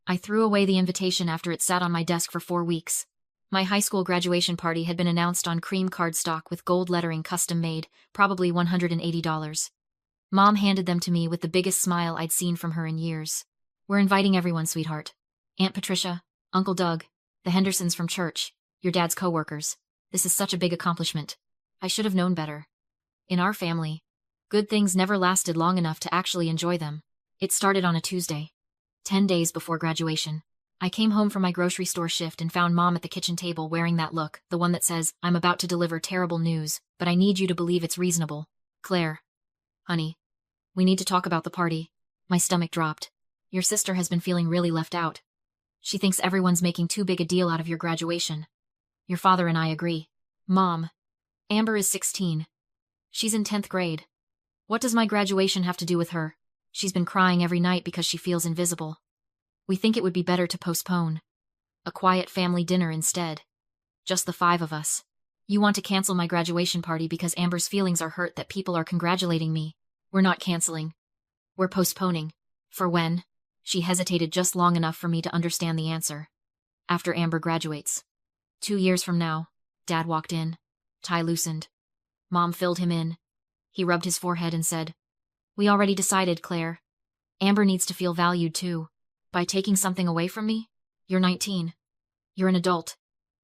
I threw away the invitation after it sat on my desk for 4 weeks. My high school graduation party had been announced on cream cardstock with gold lettering custom made, probably $180. Mom handed them to me with the biggest smile I'd seen from her in years. We're inviting everyone, sweetheart. Aunt Patricia, Uncle Doug, the Hendersons from church, your dad's coworkers. This is such a big accomplishment. I should have known better. In our family, good things never lasted long enough to actually enjoy them. It started on a Tuesday, 10 days before graduation. I came home from my grocery store shift and found Mom at the kitchen table wearing that look, the one that says, "I'm about to deliver terrible news, but I need you to believe it's reasonable." "Claire. Honey. We need to talk about the party." My stomach dropped. "Your sister has been feeling really left out. She thinks everyone's making too big a deal out of your graduation. Your father and I agree." "Mom. Amber is 16. She's in 10th grade. What does my graduation have to do with her? She's been crying every night because she feels invisible. We think it would be better to postpone. A quiet family dinner instead. Just the 5 of us. You want to cancel my graduation party because Amber's feelings are hurt that people are congratulating me. We're not canceling. We're postponing." "For when?" She hesitated just long enough for me to understand the answer. "After Amber graduates. 2 years from now." Dad walked in. Tie loosened. Mom filled him in. He rubbed his forehead and said, "We already decided, Claire. Amber needs to feel valued too. By taking something away from me? You're 19. You're an adult.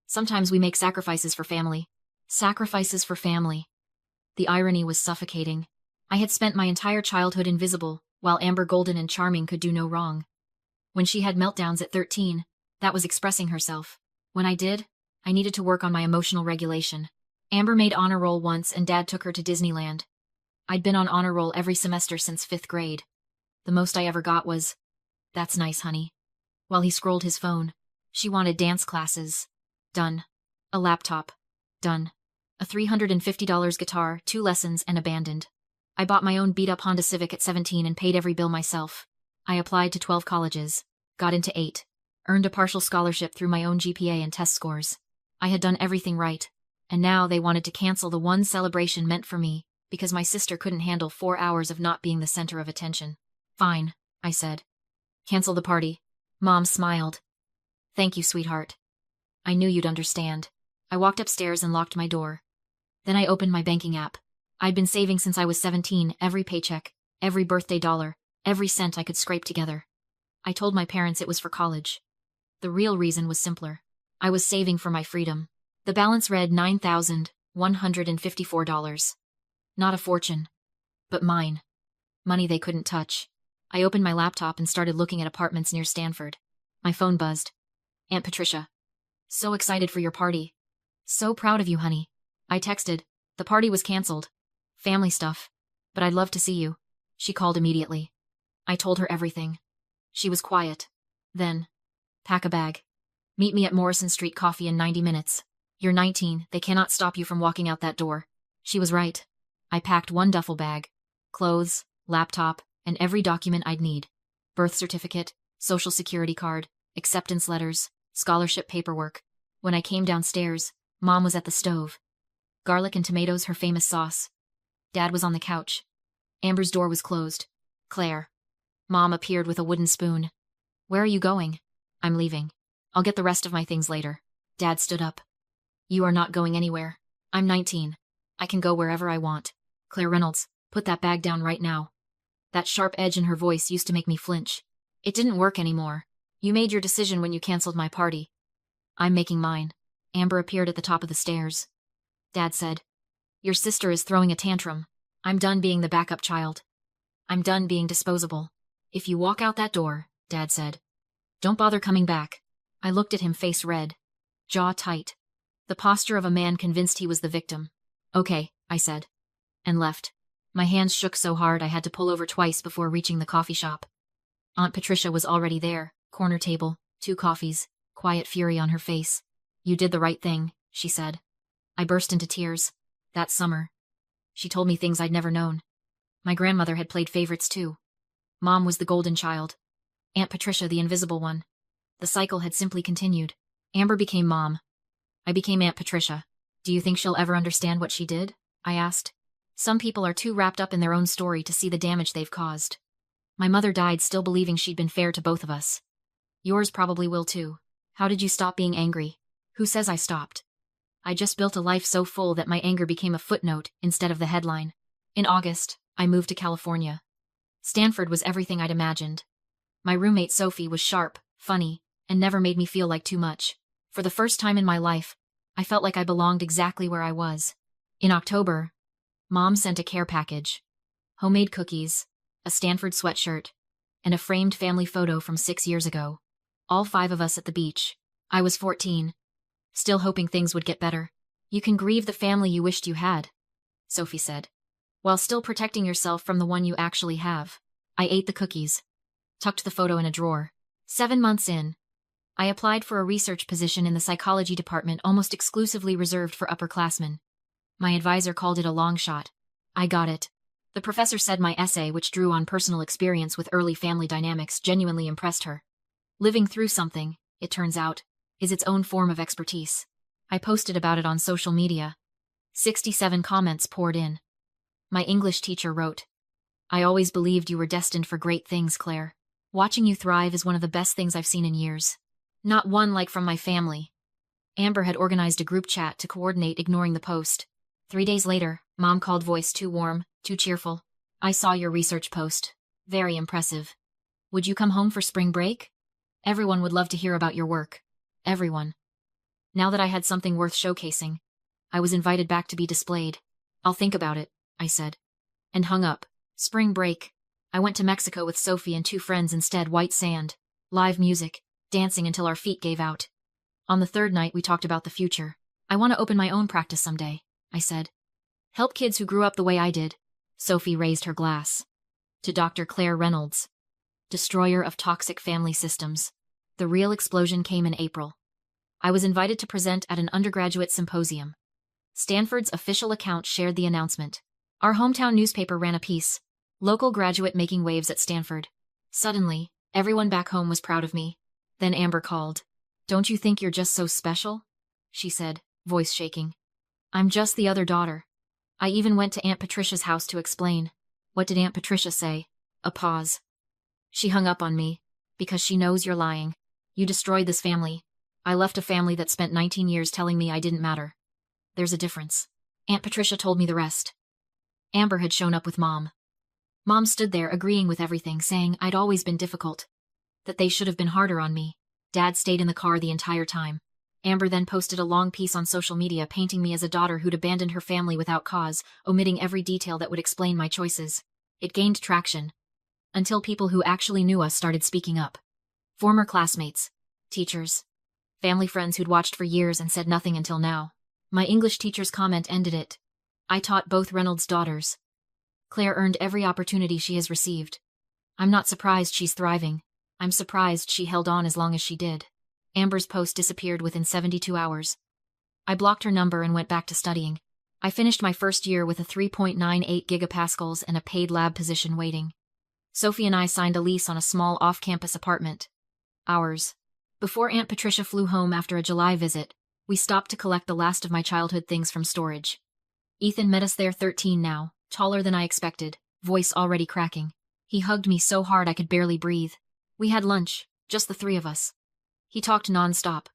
Sometimes we make sacrifices for family." Sacrifices for family. The irony was suffocating. I had spent my entire childhood invisible, while Amber golden and charming could do no wrong. When she had meltdowns at 13, that was expressing herself. When I did, I needed to work on my emotional regulation. Amber made honor roll once and Dad took her to Disneyland. I'd been on honor roll every semester since 5th grade. The most I ever got was, "That's nice, honey." While he scrolled his phone. She wanted dance classes. Done. A laptop. Done. A $350 guitar, 2 lessons, and abandoned. I bought my own beat-up Honda Civic at 17 and paid every bill myself. I applied to 12 colleges. Got into 8. Earned a partial scholarship through my own GPA and test scores. I had done everything right. And now they wanted to cancel the one celebration meant for me, because my sister couldn't handle 4 hours of not being the center of attention. "Fine," I said. "Cancel the party." Mom smiled. "Thank you, sweetheart. I knew you'd understand." I walked upstairs and locked my door. Then I opened my banking app. I'd been saving since I was 17, every paycheck, every birthday dollar, every cent I could scrape together. I told my parents it was for college. The real reason was simpler. I was saving for my freedom. The balance read $9,154. Not a fortune. But mine. Money they couldn't touch. I opened my laptop and started looking at apartments near Stanford. My phone buzzed. "Aunt Patricia. So excited for your party. So proud of you, honey." I texted. "The party was canceled. Family stuff. But I'd love to see you." She called immediately. I told her everything. She was quiet. Then, "Pack a bag. Meet me at Morrison Street Coffee in 90 minutes. You're 19, they cannot stop you from walking out that door." She was right. I packed 1 duffel bag. Clothes, laptop, and every document I'd need. Birth certificate, social security card, acceptance letters, scholarship paperwork. When I came downstairs, Mom was at the stove. Garlic and tomatoes, her famous sauce. Dad was on the couch. Amber's door was closed. "Claire." Mom appeared with a wooden spoon. "Where are you going?" "I'm leaving. I'll get the rest of my things later." Dad stood up. "You are not going anywhere. I'm 19. I can go wherever I want." "Claire Reynolds, put that bag down right now." That sharp edge in her voice used to make me flinch. "It didn't work anymore. You made your decision when you canceled my party. I'm making mine." Amber appeared at the top of the stairs. Dad said, "Your sister is throwing a tantrum. I'm done being the backup child. I'm done being disposable. If you walk out that door," Dad said, "don't bother coming back." I looked at him, face red, jaw tight. The posture of a man convinced he was the victim. "Okay," I said, and left. My hands shook so hard I had to pull over twice before reaching the coffee shop. Aunt Patricia was already there, corner table, 2 coffees, quiet fury on her face. "You did the right thing," she said. I burst into tears. That summer. She told me things I'd never known. My grandmother had played favorites too. Mom was the golden child. Aunt Patricia the invisible one. The cycle had simply continued. Amber became Mom. I became Aunt Patricia. "Do you think she'll ever understand what she did?" I asked. Some people are too wrapped up in their own story to see the damage they've caused. My mother died still believing she'd been fair to both of us. Yours probably will too. How did you stop being angry? Who says I stopped? I just built a life so full that my anger became a footnote instead of the headline. In August, I moved to California. Stanford was everything I'd imagined. My roommate Sophie was sharp, funny, and never made me feel like too much. For the first time in my life, I felt like I belonged exactly where I was. In October, Mom sent a care package. Homemade cookies, a Stanford sweatshirt, and a framed family photo from 6 years ago. All 5 of us at the beach. I was 14. Still hoping things would get better. You can grieve the family you wished you had, Sophie said, while still protecting yourself from the one you actually have. I ate the cookies, tucked the photo in a drawer. 7 months in, I applied for a research position in the psychology department almost exclusively reserved for upperclassmen. My advisor called it a long shot. I got it. The professor said my essay, which drew on personal experience with early family dynamics, genuinely impressed her. Living through something, it turns out, is its own form of expertise. I posted about it on social media. 67 comments poured in. My English teacher wrote, "I always believed you were destined for great things, Claire. Watching you thrive is one of the best things I've seen in years. Not one like from my family." Amber had organized a group chat to coordinate ignoring the post. 3 days later, Mom called, voice too warm, too cheerful. "I saw your research post. Very impressive. Would you come home for spring break? Everyone would love to hear about your work. Everyone." Now that I had something worth showcasing, I was invited back to be displayed. "I'll think about it," I said, and hung up. Spring break. I went to Mexico with Sophie and 2 friends instead. White sand, live music, dancing until our feet gave out. On the 3rd night, we talked about the future. "I want to open my own practice someday," I said. "Help kids who grew up the way I did." Sophie raised her glass. "To Dr. Claire Reynolds, destroyer of toxic family systems." The real explosion came in April. I was invited to present at an undergraduate symposium. Stanford's official account shared the announcement. Our hometown newspaper ran a piece, "Local graduate making waves at Stanford." Suddenly, everyone back home was proud of me. Then Amber called. "Don't you think you're just so special?" she said, voice shaking. "I'm just the other daughter." I even went to Aunt Patricia's house to explain. "What did Aunt Patricia say?" A pause. "She hung up on me. Because she knows you're lying. You destroyed this family. I left a family that spent 19 years telling me I didn't matter. There's a difference." Aunt Patricia told me the rest. Amber had shown up with Mom. Mom stood there agreeing with everything, saying I'd always been difficult, that they should have been harder on me. Dad stayed in the car the entire time. Amber then posted a long piece on social media painting me as a daughter who'd abandoned her family without cause, omitting every detail that would explain my choices. It gained traction, until people who actually knew us started speaking up. Former classmates, teachers, family friends who'd watched for years and said nothing until now. My English teacher's comment ended it. "I taught both Reynolds' daughters. Claire earned every opportunity she has received. I'm not surprised she's thriving. I'm surprised she held on as long as she did." Amber's post disappeared within 72 hours. I blocked her number and went back to studying. I finished my first year with a 3.98 gigapascals and a paid lab position waiting. Sophie and I signed a lease on a small off-campus apartment. Ours. Before Aunt Patricia flew home after a July visit, we stopped to collect the last of my childhood things from storage. Ethan met us there, 13 now, taller than I expected, voice already cracking. He hugged me so hard I could barely breathe. We had lunch, just the 3 of us. He talked non-stop.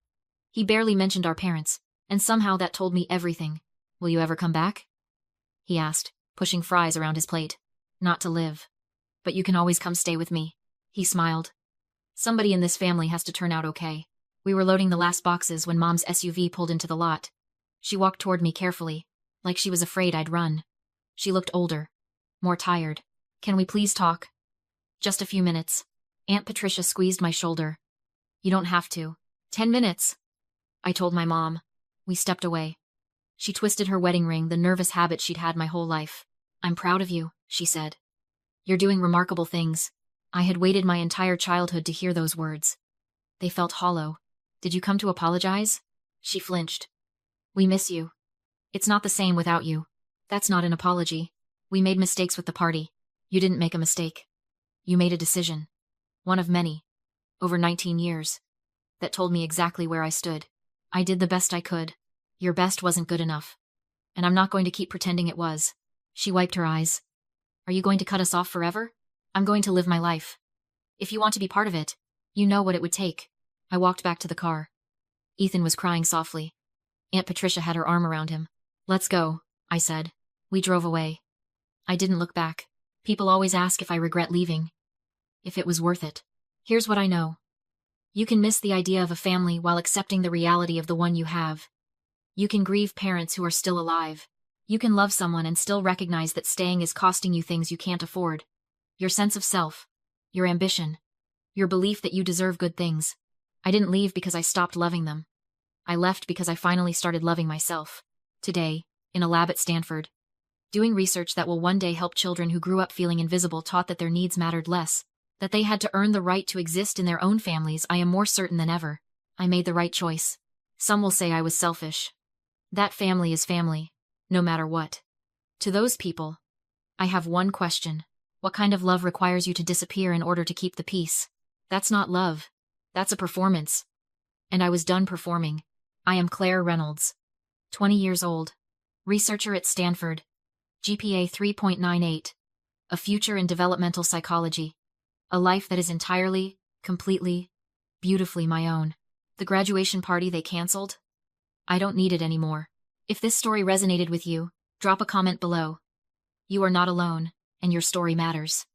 He barely mentioned our parents, and somehow that told me everything. "Will you ever come back?" he asked, pushing fries around his plate. "Not to live. But you can always come stay with me." He smiled. "Somebody in this family has to turn out okay." We were loading the last boxes when Mom's SUV pulled into the lot. She walked toward me carefully, like she was afraid I'd run. She looked older, more tired. "Can we please talk?" "Just a few minutes." Aunt Patricia squeezed my shoulder. "You don't have to." 10 minutes, I told my mom. We stepped away. She twisted her wedding ring, the nervous habit she'd had my whole life. "I'm proud of you," she said. "You're doing remarkable things." I had waited my entire childhood to hear those words. They felt hollow. "Did you come to apologize?" She flinched. "We miss you. It's not the same without you." "That's not an apology. We made mistakes with the party." "You didn't make a mistake. You made a decision. One of many. Over 19 years. That told me exactly where I stood. I did the best I could. Your best wasn't good enough. And I'm not going to keep pretending it was." She wiped her eyes. "Are you going to cut us off forever?" "I'm going to live my life. If you want to be part of it, You know what it would take. I walked back to the car. Ethan was crying softly. Aunt Patricia had her arm around him. Let's go, I said. We drove away. I didn't look back. People always ask if I regret leaving. If it was worth it. Here's what I know. You can miss the idea of a family while accepting the reality of the one you have. You can grieve parents who are still alive. You can love someone and still recognize that staying is costing you things you can't afford. Your sense of self. Your ambition. Your belief that you deserve good things. I didn't leave because I stopped loving them. I left because I finally started loving myself. Today, in a lab at Stanford, doing research that will one day help children who grew up feeling invisible taught that their needs mattered less, that they had to earn the right to exist in their own families. I am more certain than ever. I made the right choice. Some will say I was selfish. That family is family, no matter what. To those people, I have one question. What kind of love requires you to disappear in order to keep the peace? That's not love. That's a performance. And I was done performing. I am Claire Reynolds. 20 years old. Researcher at Stanford. GPA 3.98. A future in developmental psychology. A life that is entirely, completely, beautifully my own. The graduation party they canceled? I don't need it anymore. If this story resonated with you, drop a comment below. You are not alone, and your story matters.